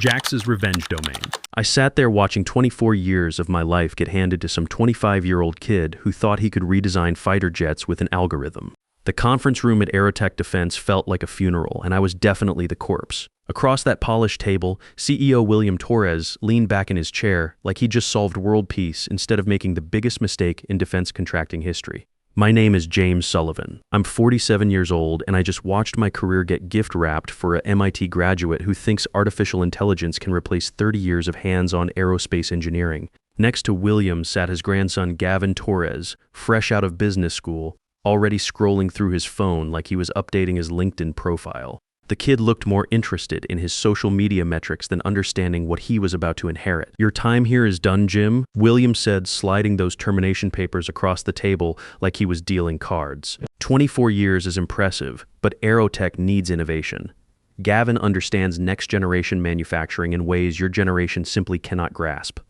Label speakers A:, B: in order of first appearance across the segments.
A: Jax's revenge domain. I sat there watching 24 years of my life get handed to some 25-year-old kid who thought he could redesign fighter jets with an algorithm. The conference room at Aerotech Defense felt like a funeral, and I was definitely the corpse. Across that polished table, CEO William Torres leaned back in his chair like he just solved world peace instead of making the biggest mistake in defense contracting history. My name is James Sullivan. I'm 47 years old, and I just watched my career get gift-wrapped for an MIT graduate who thinks artificial intelligence can replace 30 years of hands-on aerospace engineering. Next to William sat his grandson Gavin Torres, fresh out of business school, already scrolling through his phone like he was updating his LinkedIn profile. The kid looked more interested in his social media metrics than understanding what he was about to inherit. "Your time here is done, Jim," William said, sliding those termination papers across the table like he was dealing cards. 24 years is impressive, but Aerotech needs innovation. Gavin understands next-generation manufacturing in ways your generation simply cannot grasp.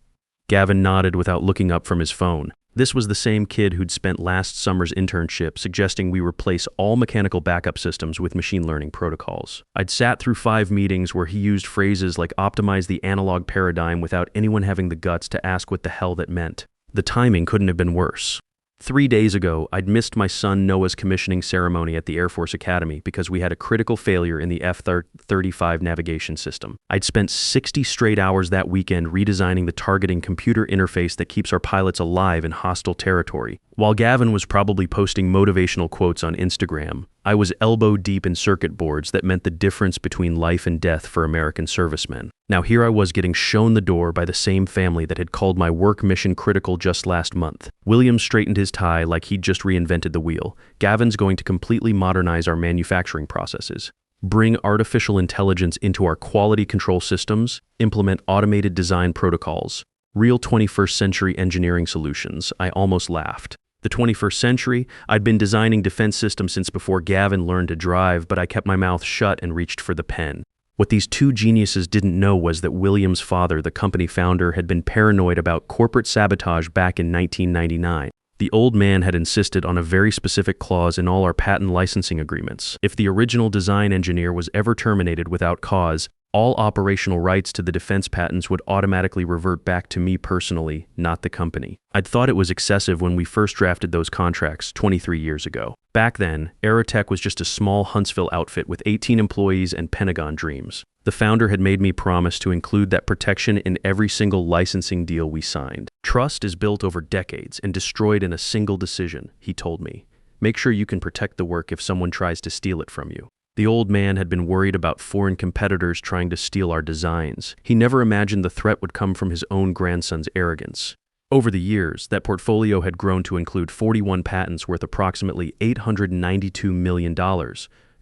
A: Gavin nodded without looking up from his phone. This was the same kid who'd spent last summer's internship suggesting we replace all mechanical backup systems with machine learning protocols. I'd sat through 5 meetings where he used phrases like optimize the analog paradigm without anyone having the guts to ask what the hell that meant. The timing couldn't have been worse. 3 days ago, I'd missed my son Noah's commissioning ceremony at the Air Force Academy because we had a critical failure in the F-35 navigation system. I'd spent 60 straight hours that weekend redesigning the targeting computer interface that keeps our pilots alive in hostile territory. While Gavin was probably posting motivational quotes on Instagram, I was elbow deep in circuit boards that meant the difference between life and death for American servicemen. Now here I was getting shown the door by the same family that had called my work mission critical just last month. William straightened his tie like he'd just reinvented the wheel. Gavin's going to completely modernize our manufacturing processes, bring artificial intelligence into our quality control systems, implement automated design protocols, real 21st century engineering solutions. I almost laughed. The 21st century? I'd been designing defense systems since before Gavin learned to drive, but I kept my mouth shut and reached for the pen. What these two geniuses didn't know was that William's father, the company founder, had been paranoid about corporate sabotage back in 1999. The old man had insisted on a very specific clause in all our patent licensing agreements. If the original design engineer was ever terminated without cause, all operational rights to the defense patents would automatically revert back to me personally, not the company. I'd thought it was excessive when we first drafted those contracts 23 years ago. Back then, Aerotech was just a small Huntsville outfit with 18 employees and Pentagon dreams. The founder had made me promise to include that protection in every single licensing deal we signed. "Trust is built over decades and destroyed in a single decision," he told me. "Make sure you can protect the work if someone tries to steal it from you." The old man had been worried about foreign competitors trying to steal our designs. He never imagined the threat would come from his own grandson's arrogance. Over the years, that portfolio had grown to include 41 patents worth approximately $892 million,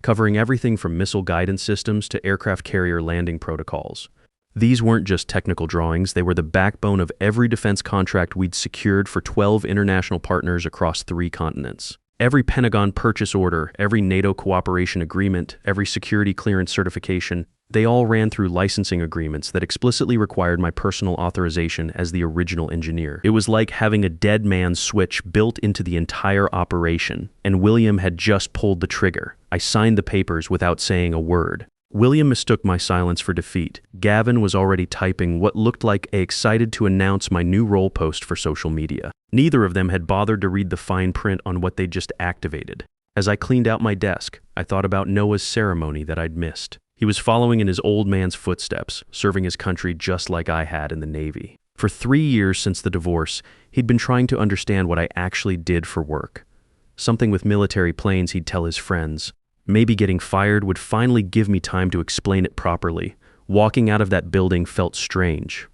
A: covering everything from missile guidance systems to aircraft carrier landing protocols. These weren't just technical drawings, they were the backbone of every defense contract we'd secured for 12 international partners across 3 continents. Every Pentagon purchase order, every NATO cooperation agreement, every security clearance certification, they all ran through licensing agreements that explicitly required my personal authorization as the original engineer. It was like having a dead man's switch built into the entire operation, and William had just pulled the trigger. I signed the papers without saying a word. William mistook my silence for defeat. Gavin was already typing what looked like excited to announce my new role post for social media. Neither of them had bothered to read the fine print on what they'd just activated. As I cleaned out my desk, I thought about Noah's ceremony that I'd missed. He was following in his old man's footsteps, serving his country just like I had in the Navy. For 3 years since the divorce, he'd been trying to understand what I actually did for work. Something with military planes, he'd tell his friends. Maybe getting fired would finally give me time to explain it properly. Walking out of that building felt strange.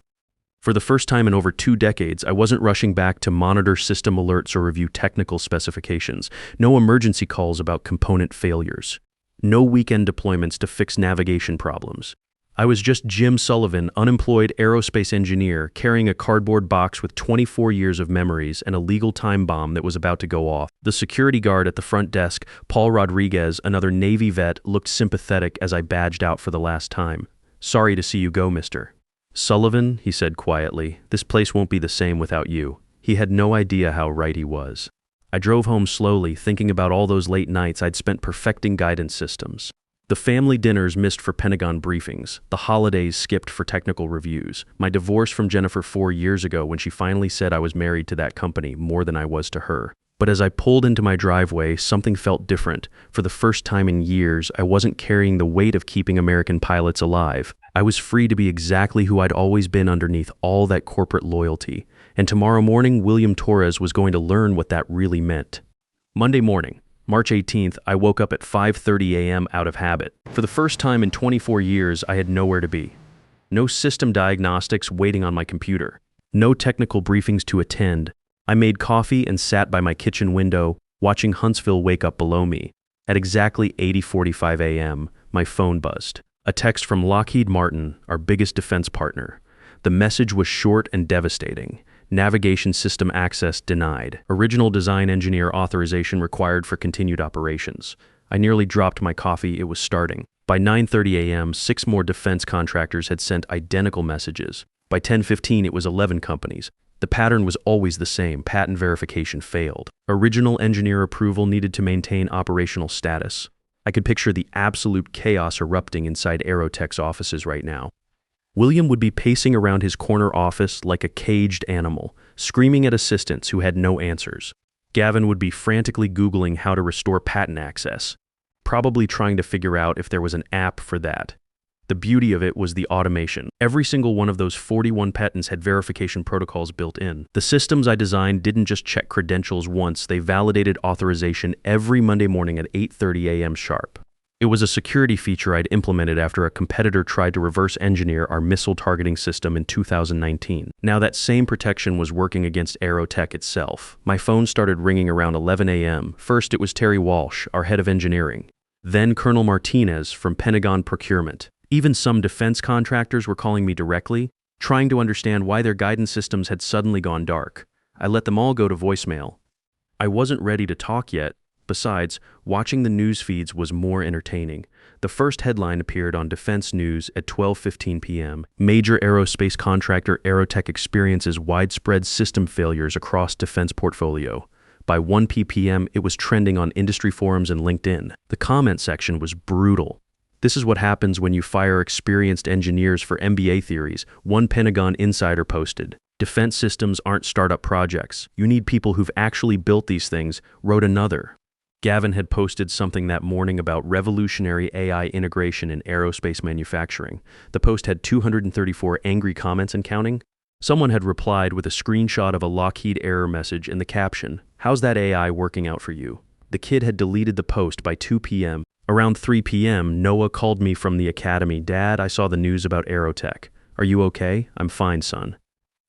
A: For the first time in over 2 decades, I wasn't rushing back to monitor system alerts or review technical specifications. No emergency calls about component failures. No weekend deployments to fix navigation problems. I was just Jim Sullivan, unemployed aerospace engineer, carrying a cardboard box with 24 years of memories and a legal time bomb that was about to go off. The security guard at the front desk, Paul Rodriguez, another Navy vet, looked sympathetic as I badged out for the last time. "Sorry to see you go, mister." "Sullivan," he said quietly, "this place won't be the same without you." He had no idea how right he was. I drove home slowly, thinking about all those late nights I'd spent perfecting guidance systems. The family dinners missed for Pentagon briefings, the holidays skipped for technical reviews, my divorce from Jennifer 4 years ago when she finally said I was married to that company more than I was to her. But as I pulled into my driveway, something felt different. For the first time in years, I wasn't carrying the weight of keeping American pilots alive. I was free to be exactly who I'd always been underneath all that corporate loyalty. And tomorrow morning, William Torres was going to learn what that really meant. Monday morning, March 18th, I woke up at 5:30 a.m. out of habit. For the first time in 24 years, I had nowhere to be. No system diagnostics waiting on my computer. No technical briefings to attend. I made coffee and sat by my kitchen window, watching Huntsville wake up below me. At exactly 8:45 a.m., my phone buzzed. A text from Lockheed Martin, our biggest defense partner. The message was short and devastating. Navigation system access denied. Original design engineer authorization required for continued operations. I nearly dropped my coffee, it was starting. By 9:30 a.m., 6 more defense contractors had sent identical messages. By 10:15, it was 11 companies. The pattern was always the same. Patent verification failed. Original engineer approval needed to maintain operational status. I could picture the absolute chaos erupting inside Aerotech's offices right now. William would be pacing around his corner office like a caged animal, screaming at assistants who had no answers. Gavin would be frantically Googling how to restore patent access, probably trying to figure out if there was an app for that. The beauty of it was the automation. Every single one of those 41 patents had verification protocols built in. The systems I designed didn't just check credentials once, they validated authorization every Monday morning at 8:30 a.m. sharp. It was a security feature I'd implemented after a competitor tried to reverse engineer our missile targeting system in 2019. Now that same protection was working against Aerotech itself. My phone started ringing around 11 a.m. First it was Terry Walsh, our head of engineering. Then Colonel Martinez from Pentagon Procurement. Even some defense contractors were calling me directly, trying to understand why their guidance systems had suddenly gone dark. I let them all go to voicemail. I wasn't ready to talk yet. Besides, watching the news feeds was more entertaining. The first headline appeared on Defense News at 12:15 p.m. Major aerospace contractor Aerotech experiences widespread system failures across defense portfolio. By 1 p.m., it was trending on industry forums and LinkedIn. The comment section was brutal. This is what happens when you fire experienced engineers for MBA theories, one Pentagon insider posted. Defense systems aren't startup projects. You need people who've actually built these things, wrote another. Gavin had posted something that morning about revolutionary AI integration in aerospace manufacturing. The post had 234 angry comments and counting. Someone had replied with a screenshot of a Lockheed error message in the caption, "How's that AI working out for you?" The kid had deleted the post by 2 p.m. Around 3 p.m., Noah called me from the academy. "Dad, I saw the news about Aerotech. Are you okay?" "I'm fine, son.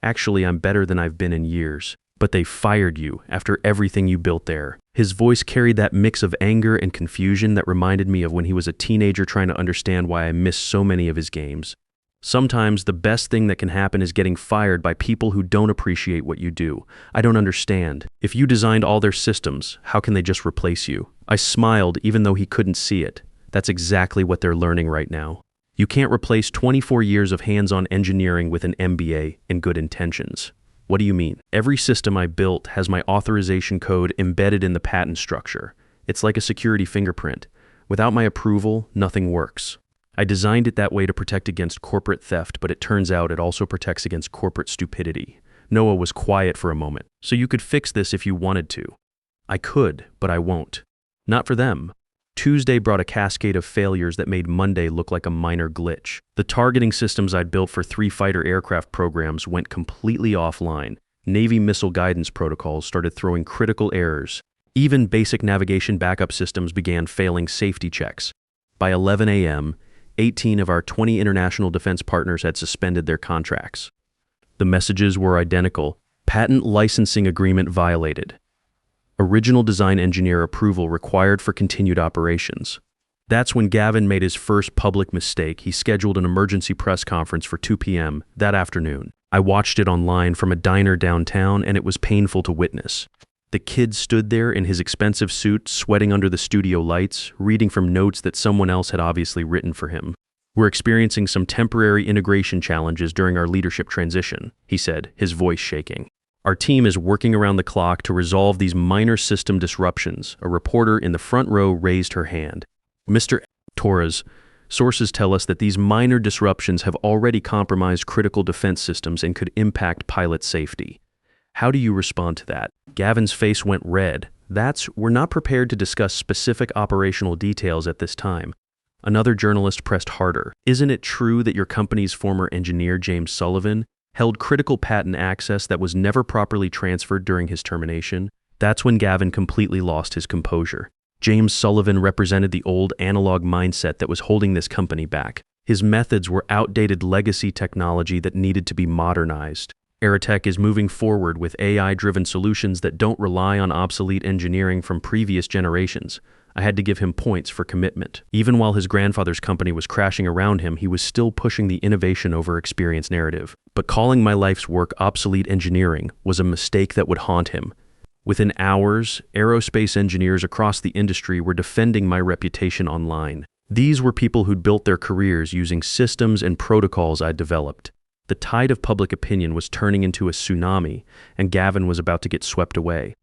A: Actually, I'm better than I've been in years. But they fired you after everything you built there." His voice carried that mix of anger and confusion that reminded me of when he was a teenager trying to understand why I missed so many of his games. Sometimes the best thing that can happen is getting fired by people who don't appreciate what you do. I don't understand. If you designed all their systems, how can they just replace you? I smiled even though he couldn't see it. That's exactly what they're learning right now. You can't replace 24 years of hands-on engineering with an MBA and good intentions. What do you mean? Every system I built has my authorization code embedded in the patent structure. It's like a security fingerprint. Without my approval, nothing works. I designed it that way to protect against corporate theft, but it turns out it also protects against corporate stupidity. Noah was quiet for a moment. "So you could fix this if you wanted to." "I could, but I won't. Not for them." Tuesday brought a cascade of failures that made Monday look like a minor glitch. The targeting systems I'd built for 3 fighter aircraft programs went completely offline. Navy missile guidance protocols started throwing critical errors. Even basic navigation backup systems began failing safety checks. By 11 a.m., 18 of our 20 international defense partners had suspended their contracts. The messages were identical. Patent licensing agreement violated. Original design engineer approval required for continued operations. That's when Gavin made his first public mistake. He scheduled an emergency press conference for 2 p.m. that afternoon. I watched it online from a diner downtown, and it was painful to witness. The kid stood there in his expensive suit, sweating under the studio lights, reading from notes that someone else had obviously written for him. "We're experiencing some temporary integration challenges during our leadership transition," he said, his voice shaking. "Our team is working around the clock to resolve these minor system disruptions." A reporter in the front row raised her hand. "Mr. Torres, sources tell us that these minor disruptions have already compromised critical defense systems and could impact pilot safety. How do you respond to that? Gavin's face went red. We're not prepared to discuss specific operational details at this time. Another journalist pressed harder. Isn't it true that your company's former engineer, James Sullivan, held critical patent access that was never properly transferred during his termination? That's when Gavin completely lost his composure. James Sullivan represented the old analog mindset that was holding this company back. His methods were outdated legacy technology that needed to be modernized. Aerotech is moving forward with AI-driven solutions that don't rely on obsolete engineering from previous generations. I had to give him points for commitment. Even while his grandfather's company was crashing around him, he was still pushing the innovation over experience narrative. But calling my life's work obsolete engineering was a mistake that would haunt him. Within hours, aerospace engineers across the industry were defending my reputation online. These were people who'd built their careers using systems and protocols I'd developed. The tide of public opinion was turning into a tsunami, and Gavin was about to get swept away.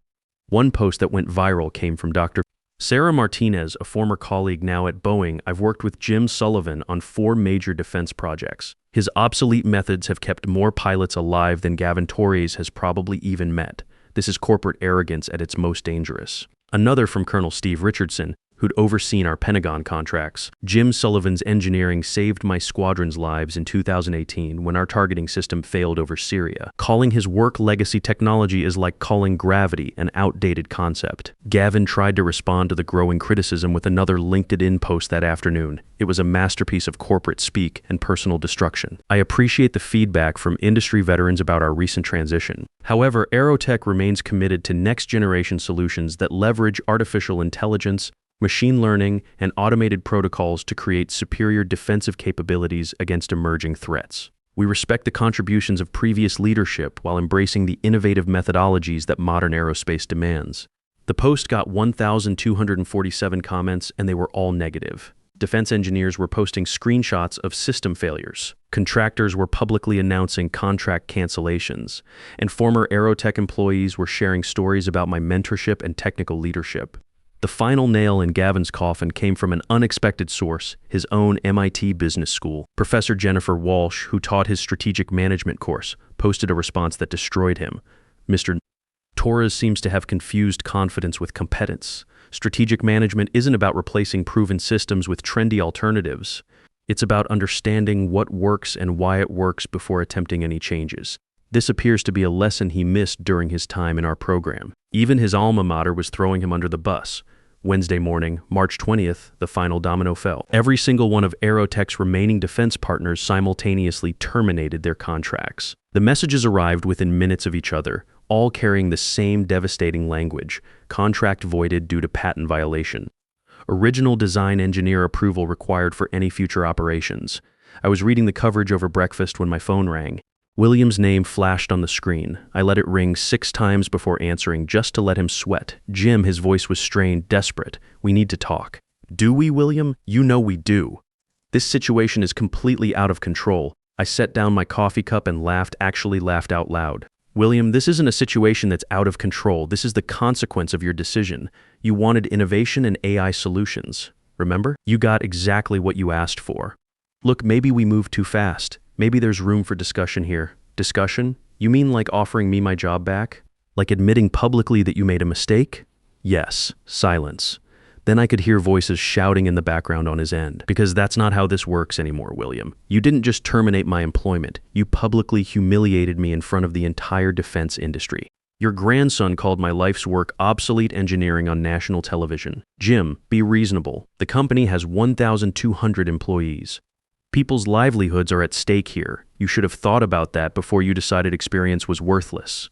A: One post that went viral came from Dr. Sarah Martinez, a former colleague now at Boeing. I've worked with Jim Sullivan on 4 major defense projects. His obsolete methods have kept more pilots alive than Gavin Torres has probably even met. This is corporate arrogance at its most dangerous. Another from Colonel Steve Richardson, who'd overseen our Pentagon contracts. Jim Sullivan's engineering saved my squadron's lives in 2018 when our targeting system failed over Syria. Calling his work legacy technology is like calling gravity an outdated concept. Gavin tried to respond to the growing criticism with another LinkedIn post that afternoon. It was a masterpiece of corporate speak and personal destruction. I appreciate the feedback from industry veterans about our recent transition. However, Aerotech remains committed to next-generation solutions that leverage artificial intelligence, machine learning, and automated protocols to create superior defensive capabilities against emerging threats. We respect the contributions of previous leadership while embracing the innovative methodologies that modern aerospace demands. The post got 1,247 comments, and they were all negative. Defense engineers were posting screenshots of system failures. Contractors were publicly announcing contract cancellations, and former Aerotech employees were sharing stories about my mentorship and technical leadership. The final nail in Gavin's coffin came from an unexpected source, his own MIT business school. Professor Jennifer Walsh, who taught his strategic management course, posted a response that destroyed him. Mr. Torres seems to have confused confidence with competence. Strategic management isn't about replacing proven systems with trendy alternatives. It's about understanding what works and why it works before attempting any changes. This appears to be a lesson he missed during his time in our program. Even his alma mater was throwing him under the bus. Wednesday morning, March 20th, the final domino fell. Every single one of Aerotech's remaining defense partners simultaneously terminated their contracts. The messages arrived within minutes of each other, all carrying the same devastating language: contract voided due to patent violation. Original design engineer approval required for any future operations. I was reading the coverage over breakfast when my phone rang. William's name flashed on the screen. I let it ring 6 times before answering, just to let him sweat. Jim, his voice was strained, desperate. We need to talk. Do we, William? You know we do. This situation is completely out of control. I set down my coffee cup and actually laughed out loud. William, this isn't a situation that's out of control. This is the consequence of your decision. You wanted innovation and AI solutions. Remember? You got exactly what you asked for. Look, maybe we moved too fast. Maybe there's room for discussion here. Discussion? You mean like offering me my job back? Like admitting publicly that you made a mistake? Yes. Silence. Then I could hear voices shouting in the background on his end. Because that's not how this works anymore, William. You didn't just terminate my employment. You publicly humiliated me in front of the entire defense industry. Your grandson called my life's work obsolete engineering on national television. Jim, be reasonable. The company has 1,200 employees. People's livelihoods are at stake here. You should have thought about that before you decided experience was worthless.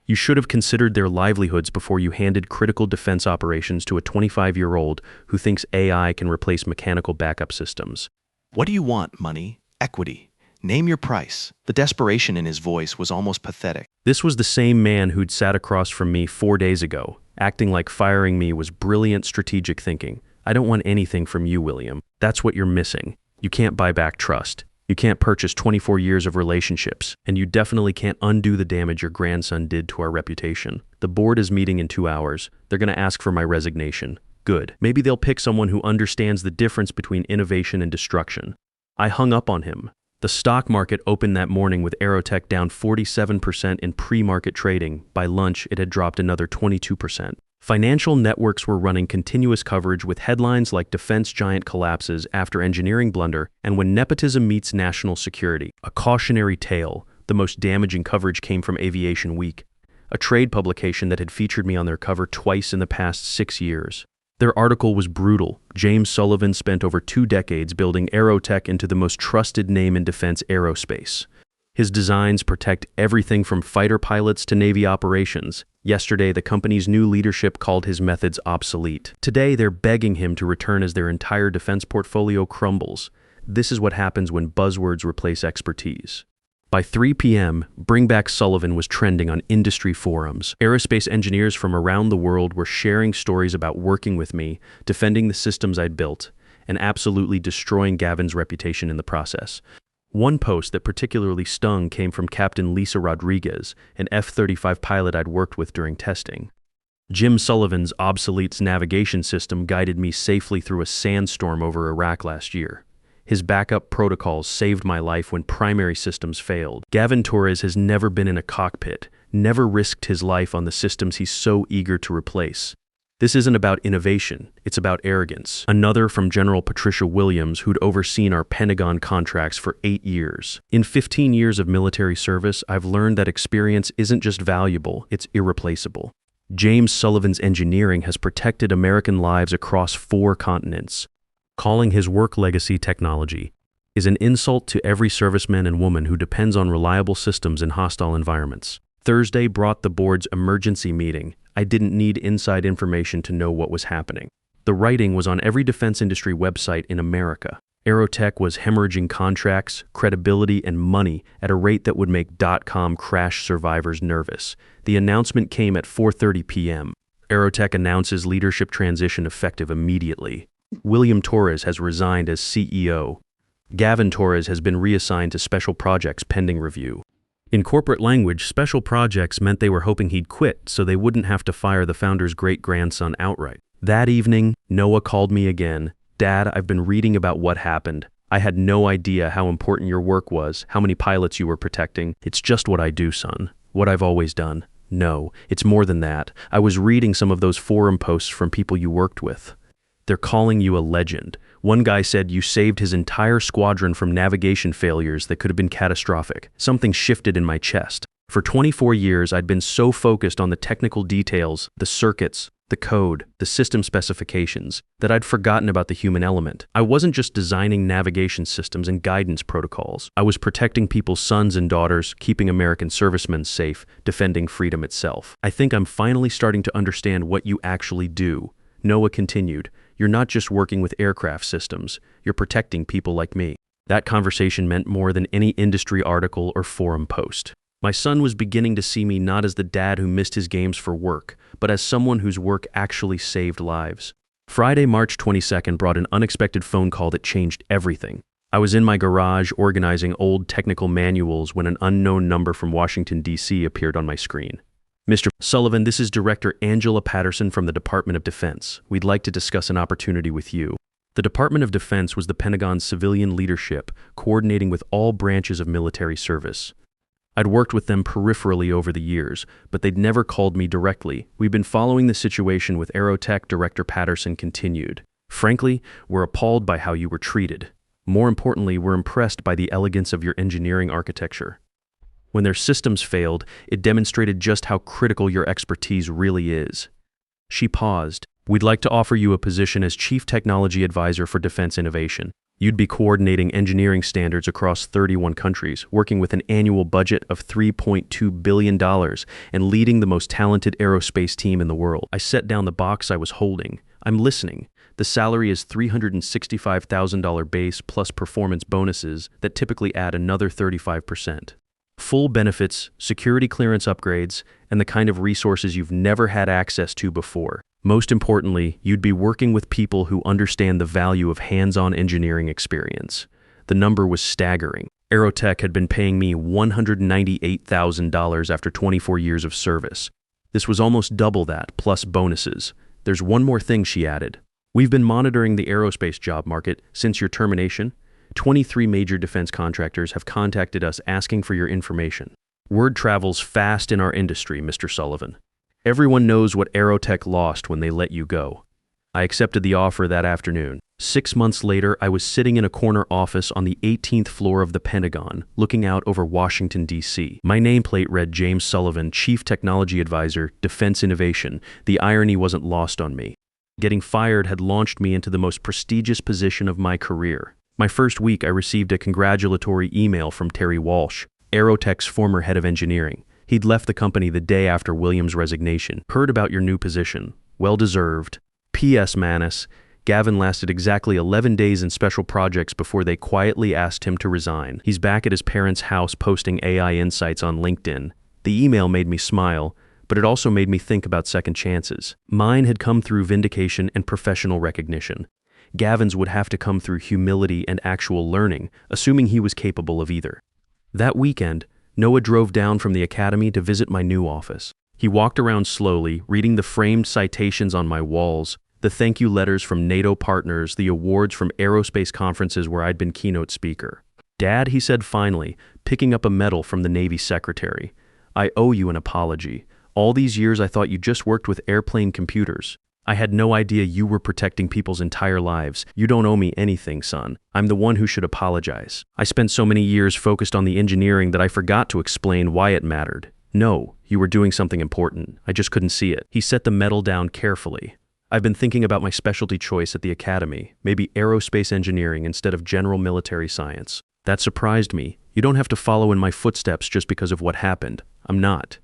A: You should have considered their livelihoods before you handed critical defense operations to a 25-year-old who thinks AI can replace mechanical backup systems.
B: What do you want, money? Equity? Name your price. The desperation in his voice was almost pathetic.
A: This was the same man who'd sat across from me 4 days ago, acting like firing me was brilliant strategic thinking. I don't want anything from you, William. That's what you're missing. You can't buy back trust. You can't purchase 24 years of relationships, and you definitely can't undo the damage your grandson did to our reputation. The board is meeting in 2 hours. They're going to ask for my resignation. Good. Maybe they'll pick someone who understands the difference between innovation and destruction. I hung up on him. The stock market opened that morning with Aerotech down 47% in pre-market trading. By lunch, it had dropped another 22%. Financial networks were running continuous coverage with headlines like defense giant collapses after engineering blunder and when nepotism meets national security. A cautionary tale. The most damaging coverage came from Aviation Week, a trade publication that had featured me on their cover twice in the past 6 years. Their article was brutal. James Sullivan spent over 2 decades building Aerotech into the most trusted name in defense aerospace. His designs protect everything from fighter pilots to Navy operations. Yesterday, the company's new leadership called his methods obsolete. Today, they're begging him to return as their entire defense portfolio crumbles. This is what happens when buzzwords replace expertise. By 3 p.m., Bring Back Sullivan was trending on industry forums. Aerospace engineers from around the world were sharing stories about working with me, defending the systems I'd built, and absolutely destroying Gavin's reputation in the process. One post that particularly stung came from Captain Lisa Rodriguez, an F-35 pilot I'd worked with during testing. Jim Sullivan's obsolete navigation system guided me safely through a sandstorm over Iraq last year. His backup protocols saved my life when primary systems failed. Gavin Torres has never been in a cockpit, never risked his life on the systems he's so eager to replace. This isn't about innovation, it's about arrogance. Another from General Patricia Williams, who'd overseen our Pentagon contracts for 8 years. In 15 years of military service, I've learned that experience isn't just valuable, it's irreplaceable. James Sullivan's engineering has protected American lives across 4 continents. Calling his work legacy technology is an insult to every serviceman and woman who depends on reliable systems in hostile environments. Thursday brought the board's emergency meeting. I didn't need inside information to know what was happening. The writing was on every defense industry website in America. Aerotech was hemorrhaging contracts, credibility, and money at a rate that would make .com crash survivors nervous. The announcement came at 4:30 p.m. Aerotech announces leadership transition effective immediately. William Torres has resigned as CEO. Gavin Torres has been reassigned to special projects pending review. In corporate language, special projects meant they were hoping he'd quit so they wouldn't have to fire the founder's great-grandson outright. That evening, Noah called me again. Dad, I've been reading about what happened. I had no idea how important your work was, how many pilots you were protecting. It's just what I do, son. What I've always done. No, it's more than that. I was reading some of those forum posts from people you worked with. They're calling you a legend. One guy said you saved his entire squadron from navigation failures that could have been catastrophic. Something shifted in my chest. For 24 years, I'd been so focused on the technical details, the circuits, the code, the system specifications, that I'd forgotten about the human element. I wasn't just designing navigation systems and guidance protocols. I was protecting people's sons and daughters, keeping American servicemen safe, defending freedom itself. I think I'm finally starting to understand what you actually do. Noah continued, you're not just working with aircraft systems, you're protecting people like me. That conversation meant more than any industry article or forum post. My son was beginning to see me not as the dad who missed his games for work, but as someone whose work actually saved lives. Friday, March 22nd brought an unexpected phone call that changed everything. I was in my garage organizing old technical manuals when an unknown number from Washington, D.C. appeared on my screen. Mr. Sullivan, this is Director Angela Patterson from the Department of Defense. We'd like to discuss an opportunity with you. The Department of Defense was the Pentagon's civilian leadership, coordinating with all branches of military service. I'd worked with them peripherally over the years, but they'd never called me directly. We've been following the situation with Aerotech, Director Patterson continued. Frankly, we're appalled by how you were treated. More importantly, we're impressed by the elegance of your engineering architecture. When their systems failed, it demonstrated just how critical your expertise really is. She paused. We'd like to offer you a position as Chief Technology Advisor for Defense Innovation. You'd be coordinating engineering standards across 31 countries, working with an annual budget of $3.2 billion and leading the most talented aerospace team in the world. I set down the box I was holding. I'm listening. The salary is $365,000 base plus performance bonuses that typically add another 35%. Full benefits, security clearance upgrades, and the kind of resources you've never had access to before. Most importantly, you'd be working with people who understand the value of hands-on engineering experience. The number was staggering. Aerotech had been paying me $198,000 after 24 years of service. This was almost double that, plus bonuses. There's one more thing, she added. We've been monitoring the aerospace job market since your termination. 23 major defense contractors have contacted us asking for your information. Word travels fast in our industry, Mr. Sullivan. Everyone knows what Aerotech lost when they let you go. I accepted the offer that afternoon. 6 months later, I was sitting in a corner office on the 18th floor of the Pentagon, looking out over Washington, D.C. My nameplate read James Sullivan, Chief Technology Advisor, Defense Innovation. The irony wasn't lost on me. Getting fired had launched me into the most prestigious position of my career. My first week, I received a congratulatory email from Terry Walsh, Aerotech's former head of engineering. He'd left the company the day after William's resignation. Heard about your new position. Well-deserved. P.S. Manus, Gavin lasted exactly 11 days in special projects before they quietly asked him to resign. He's back at his parents' house posting AI insights on LinkedIn. The email made me smile, but it also made me think about second chances. Mine had come through vindication and professional recognition. Gavin's would have to come through humility and actual learning, assuming he was capable of either. That weekend, Noah drove down from the academy to visit my new office. He walked around slowly, reading the framed citations on my walls, the thank you letters from NATO partners, the awards from aerospace conferences where I'd been keynote speaker. Dad, he said finally, picking up a medal from the Navy secretary. I owe you an apology. All these years I thought you just worked with airplane computers. I had no idea you were protecting people's entire lives. You don't owe me anything, son. I'm the one who should apologize. I spent so many years focused on the engineering that I forgot to explain why it mattered. No, you were doing something important. I just couldn't see it. He set the medal down carefully. I've been thinking about my specialty choice at the academy, maybe aerospace engineering instead of general military science. That surprised me. You don't have to follow in my footsteps just because of what happened. I'm not.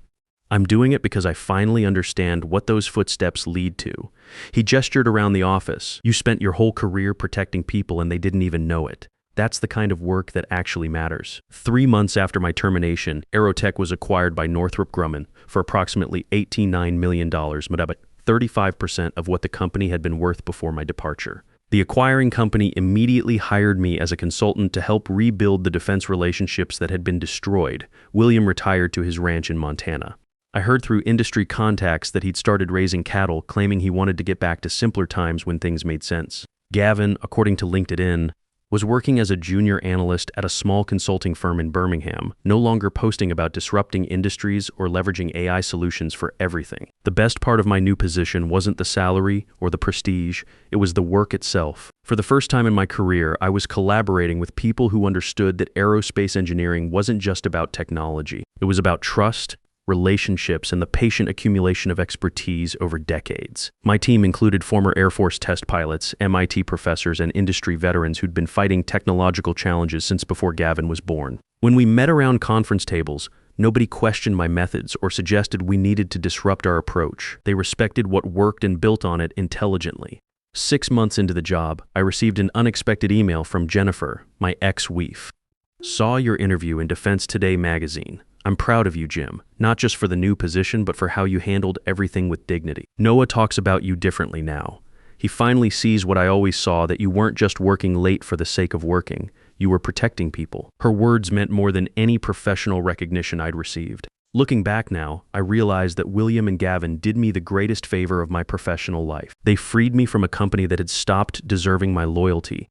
A: I'm doing it because I finally understand what those footsteps lead to. He gestured around the office. You spent your whole career protecting people and they didn't even know it. That's the kind of work that actually matters. 3 months after my termination, Aerotech was acquired by Northrop Grumman for approximately $89 million, but about 35% of what the company had been worth before my departure. The acquiring company immediately hired me as a consultant to help rebuild the defense relationships that had been destroyed. William retired to his ranch in Montana. I heard through industry contacts that he'd started raising cattle, claiming he wanted to get back to simpler times when things made sense. Gavin, according to LinkedIn, was working as a junior analyst at a small consulting firm in Birmingham, no longer posting about disrupting industries or leveraging AI solutions for everything. The best part of my new position wasn't the salary or the prestige, it was the work itself. For the first time in my career, I was collaborating with people who understood that aerospace engineering wasn't just about technology. It was about trust, relationships, and the patient accumulation of expertise over decades. My team included former Air Force test pilots, MIT professors, and industry veterans who'd been fighting technological challenges since before Gavin was born. When we met around conference tables, nobody questioned my methods or suggested we needed to disrupt our approach. They respected what worked and built on it intelligently. 6 months into the job, I received an unexpected email from Jennifer, my ex-wife. Saw your interview in Defense Today magazine. I'm proud of you, Jim, not just for the new position, but for how you handled everything with dignity. Noah talks about you differently now. He finally sees what I always saw, that you weren't just working late for the sake of working. You were protecting people. Her words meant more than any professional recognition I'd received. Looking back now, I realized that William and Gavin did me the greatest favor of my professional life. They freed me from a company that had stopped deserving my loyalty.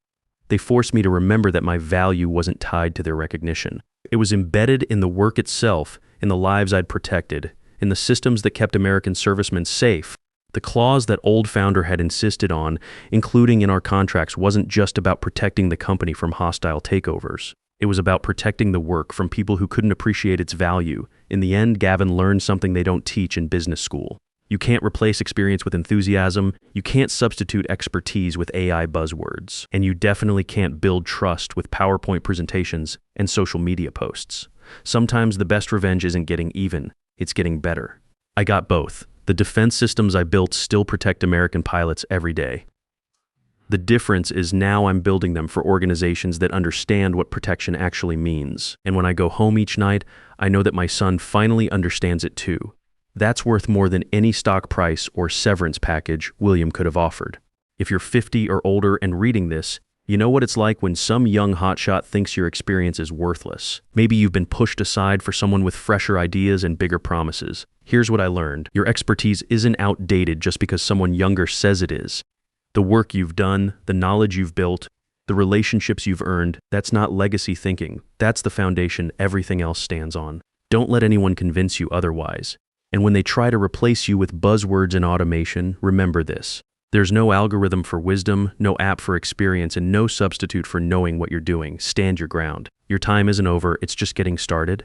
A: They forced me to remember that my value wasn't tied to their recognition. It was embedded in the work itself, in the lives I'd protected, in the systems that kept American servicemen safe. The clause that old founder had insisted on, including in our contracts, wasn't just about protecting the company from hostile takeovers. It was about protecting the work from people who couldn't appreciate its value. In the end, Gavin learned something they don't teach in business school. You can't replace experience with enthusiasm, you can't substitute expertise with AI buzzwords, and you definitely can't build trust with PowerPoint presentations and social media posts. Sometimes the best revenge isn't getting even, it's getting better. I got both. The defense systems I built still protect American pilots every day. The difference is now I'm building them for organizations that understand what protection actually means. And when I go home each night, I know that my son finally understands it too. That's worth more than any stock price or severance package William could have offered. If you're 50 or older and reading this, You know what it's like when some young hotshot thinks your experience is worthless. Maybe you've been pushed aside for someone with fresher ideas and bigger promises. Here's what I learned. Your expertise isn't outdated just because someone younger says it is. The work you've done, the knowledge you've built, the relationships you've earned, that's not legacy thinking. That's the foundation everything else stands on. Don't let anyone convince you otherwise. And when they try to replace you with buzzwords and automation, remember this. There's no algorithm for wisdom, no app for experience, and no substitute for knowing what you're doing. Stand your ground. Your time isn't over, it's just getting started.